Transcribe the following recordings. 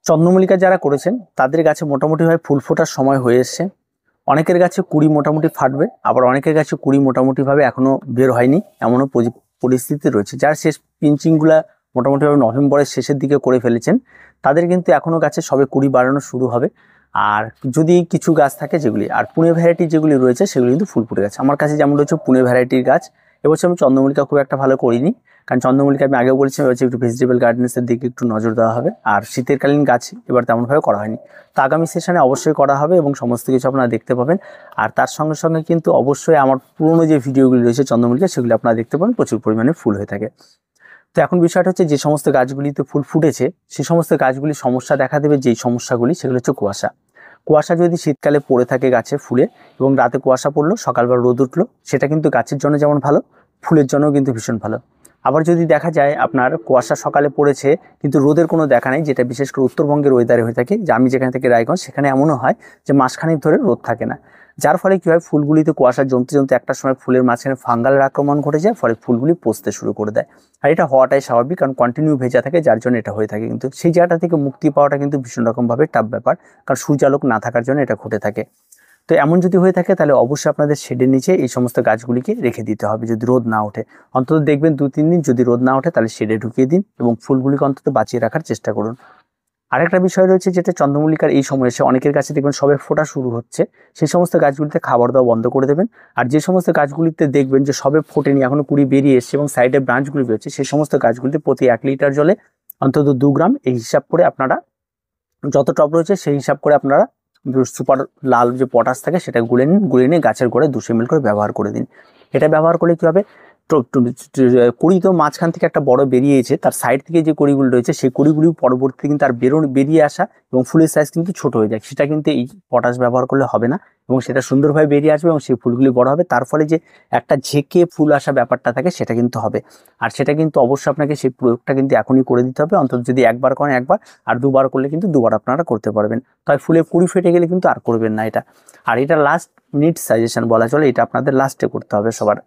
চন্দ্রমল্লিকা যারা করেছেন তাদের গাছে মোটামুটিভাবে ফুল ফোটার সময় হয়ে এসছে। অনেকের গাছে কুড়ি মোটামুটি ফাটবে, আবার অনেকের গাছে কুড়ি মোটামুটিভাবে এখনো বের হয়নি, এমনও পরিস্থিতি রয়েছে। যারা শেষ পিঞ্চিংগুলা মোটামুটিভাবে নভেম্বরের শেষের দিকে করে ফেলেছেন তাদের কিন্তু এখনো গাছে সবে কুড়ি বাড়ানো শুরু হবে। আর যদি কিছু গাছ থাকে যেগুলি, আর পুনে ভ্যারাইটি যেগুলি রয়েছে সেগুলি কিন্তু ফুল ফুটে গেছে। আমার কাছে যেমন রয়েছে পুনে ভ্যারাইটির গাছ। এবছর আমি চন্দ্রমল্লিকা খুব একটা ভালো করিনি, কারণ চন্দ্রমল্লিকা আমি আগেও বলেছি হচ্ছে একটু ভেজিটেবল গার্ডেন্সের দিকে একটু নজর দেওয়া হবে, আর শীতেরকালীন গাছ এবার তেমনভাবে করা হয়নি। তো আগামী সেশনে অবশ্যই করা হবে এবং সমস্ত কিছু আপনারা দেখতে পাবেন। আর তার সঙ্গে সঙ্গে কিন্তু অবশ্যই আমার পুরনো যে ভিডিওগুলি রয়েছে চন্দ্রমল্লিকা সেগুলি আপনারা দেখতে পাবেন, প্রচুর পরিমাণে ফুল হয়ে থাকে। তো এখন বিষয়টা হচ্ছে যে সমস্ত গাছগুলিতে ফুল ফুটেছে সেই সমস্ত গাছগুলি সমস্যা দেখা দেবে, যেই সমস্যাগুলি সেগুলো হচ্ছে কুয়াশা। কুয়াশা যদি শীতকালে পড়ে থাকে গাছে ফুলে, এবং রাতে কুয়াশা পড়লো সকালবেলা রোদ উঠলো, সেটা কিন্তু গাছের জন্য যেমন ভালো, ফুলের জন্যও কিন্তু ভীষণ ভালো। আবার যদি দেখা যায় আপনার কুয়াশা সকালে পড়েছে কিন্তু রোদের কোনো দেখা নেই, যেটা বিশেষ করে উত্তরবঙ্গের ওয়েদারে হয়ে থাকে, যে আমি যেখান থেকে রায়গঞ্জ সেখানে এমনও হয় যে মাসখানেক ধরে রোদ থাকে না, যার ফলে কী হয় ফুলগুলিতে কুয়াশা জমতে জমতে একটা সময় ফুলের মাঝখানে ফাঙ্গালের আক্রমণ ঘটে যায়, ফলে ফুলগুলি পচতে শুরু করে দেয়। আর এটা হওয়াটাই স্বাভাবিক, কারণ কন্টিনিউ ভেজা থাকে, যার জন্য এটা হয়ে থাকে। কিন্তু সেই জায়গাটা থেকে মুক্তি পাওয়াটা কিন্তু ভীষণ রকমভাবে টাফ ব্যাপার, কারণ সূর্যালোক না থাকার জন্য এটা ঘটে থাকে। তো এমন যদি হয়ে থাকে তাহলে অবশ্যই আপনাদের শেডের নিচে এই সমস্ত গাছগুলিকে রেখে দিতে হবে। যদি রোদ না ওঠে, অন্তত দেখবেন 2-3 দিন যদি রোদ না ওঠে তাহলে শেডে ঢুকিয়ে দিন এবং ফুলগুলিকে অন্তত বাঁচিয়ে রাখার চেষ্টা করুন। আরেকটা বিষয় রয়েছে, যেটা চন্দ্রমল্লিকার এই সময় এসে অনেকের কাছে দেখবেন সবে ফোটা শুরু হচ্ছে, সেই সমস্ত গাছগুলিতে খাবার দেওয়া বন্ধ করে দেবেন। আর যে সমস্ত গাছগুলিতে দেখবেন যে সবে ফোটেনি, এখনো কুড়ি বেরিয়ে এসছে এবং সাইডে ব্রাঞ্চগুলি বেরোচ্ছে, সেই সমস্ত গাছগুলিতে প্রতি 1 লিটার জলে অন্তত 2 গ্রাম এই হিসাব করে আপনারা, যত টব রয়েছে সেই হিসাব করে আপনারা সুপার লাল যে পটাশ থাকে সেটা গুলে নিন, গুলে নিয়ে গাছের গোড়ায় 200 ml করে ব্যবহার করে দিন। এটা ব্যবহার করলে কী হবে, কুড়ি তো মাঝখান থেকে একটা বড় বেরিয়েছে, তার সাইড থেকে যে কড়িগুলো রয়েছে সেই কড়িগুলি পরবর্তীতে কিন্তু তার বেরিয়ে আসা এবং ফুলের সাইজ কিন্তু ছোট হয়ে যায়, সেটা কিন্তু এই পটাশ ব্যবহার করলে হবে না, এবং সেটা সুন্দরভাবে বেরিয়ে আসবে এবং সেই ফুলগুলি বড় হবে। তার ফলে যে একটা ঝেঁকে ফুল আসা ব্যাপারটা থাকে সেটা কিন্তু হবে। আর সেটা কিন্তু অবশ্যই আপনাকে সেই প্রয়োগটা কিন্তু এখনই করে দিতে হবে, অন্তত যদি একবার করেন একবার, আর দুবার করলে কিন্তু দুবার আপনারা করতে পারবেন। তাই ফুলে কুড়ি ফেটে গেলে কিন্তু আর করবেন না এটা। আর এটা লাস্ট মিনিট সাজেশন বলা চলে, এটা আপনাদের লাস্টে করতে হবে সবার।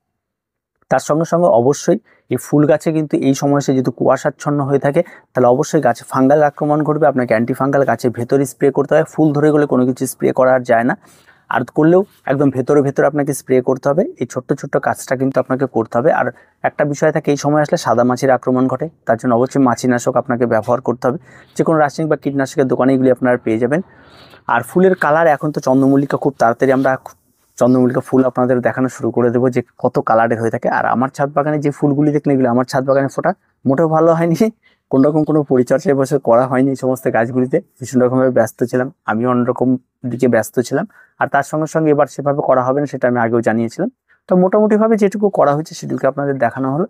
তার সঙ্গে সঙ্গে অবশ্যই এই ফুল গাছে কিন্তু এই সময়সে যেহেতু কুয়াশাচ্ছন্ন হয়ে থাকে, তাহলে অবশ্যই গাছে ফাঙ্গাল আক্রমণ করবে, আপনাকে অ্যান্টিফাঙ্গাল গাছের ভেতরে স্প্রে করতে হয়। ফুল ধরে গেলে কোনো কিছু স্প্রে করা যায় না, আর করলেও একদম ভেতরে আপনাকে স্প্রে করতে হবে। এই ছোট্ট ছোট্ট কাজটা কিন্তু আপনাকে করতে হবে। আর একটা বিষয় থাকে, এই সময় আসলে সাদা মাছির আক্রমণ ঘটে, তার জন্য অবশ্যই মাছিনাশক আপনাকে ব্যবহার করতে হবে। যে কোনো রাসায়নিক বা কীটনাশকের দোকানে এগুলি আপনারা পেয়ে যাবেন। আর ফুলের কালার এখন তো চন্দ্রমল্লিকা খুব তাড়াতাড়ি আমরা চন্দ্রমল্লিকা ফুল আপনাদের দেখানো শুরু করে দেবো যে কত কালারের হয়ে থাকে। আর আমার ছাদ বাগানে যে ফুলগুলি দেখলেন এগুলো আমার ছাদ বাগানে ফোটা মোটেও ভালো হয়নি, কোনোরকম কোনো পরিচর্যা এবছর করা হয়নি। এই সমস্ত গাছগুলিতে ভীষণ রকমভাবে ব্যস্ত ছিলাম, আমি অন্যরকম দিকে ব্যস্ত ছিলাম। আর তার সঙ্গে সঙ্গে এবার সেভাবে করা হবে না, সেটা আমি আগেও জানিয়েছিলাম। তো মোটামুটিভাবে যেটুকু করা হয়েছে সেটুকু আপনাদের দেখানো হলো,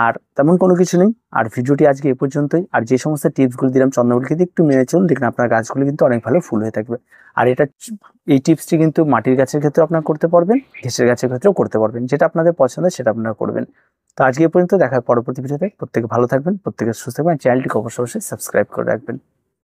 আর তেমন কোনো কিছু নেই। আর ভিডিওটি আজকে এ পর্যন্তই। আর যে সমস্ত টিপসগুলো দিলাম চন্দ্রমল্লিকাতে একটু মেনে চলুন, দেখুন আপনার গাছগুলো কিন্তু অনেক ভালো ফুল হয়ে থাকবে। আর এই টিপসটি কিন্তু মাটির গাছের ক্ষেত্রে আপনারা করতে পারবেন, ঘেঁষের গাছের ক্ষেত্রেও করতে পারবেন, যেটা আপনাদের পছন্দ সেটা আপনারা করবেন। তো আজকে এ পর্যন্ত, দেখা হয় পরবর্তী ভিডিওতে। প্রত্যেকে ভালো থাকবেন, প্রত্যেকে সুস্থ থাকবেন, চ্যানেলটিকে অবশ্যই সাবস্ক্রাইব করে রাখবেন।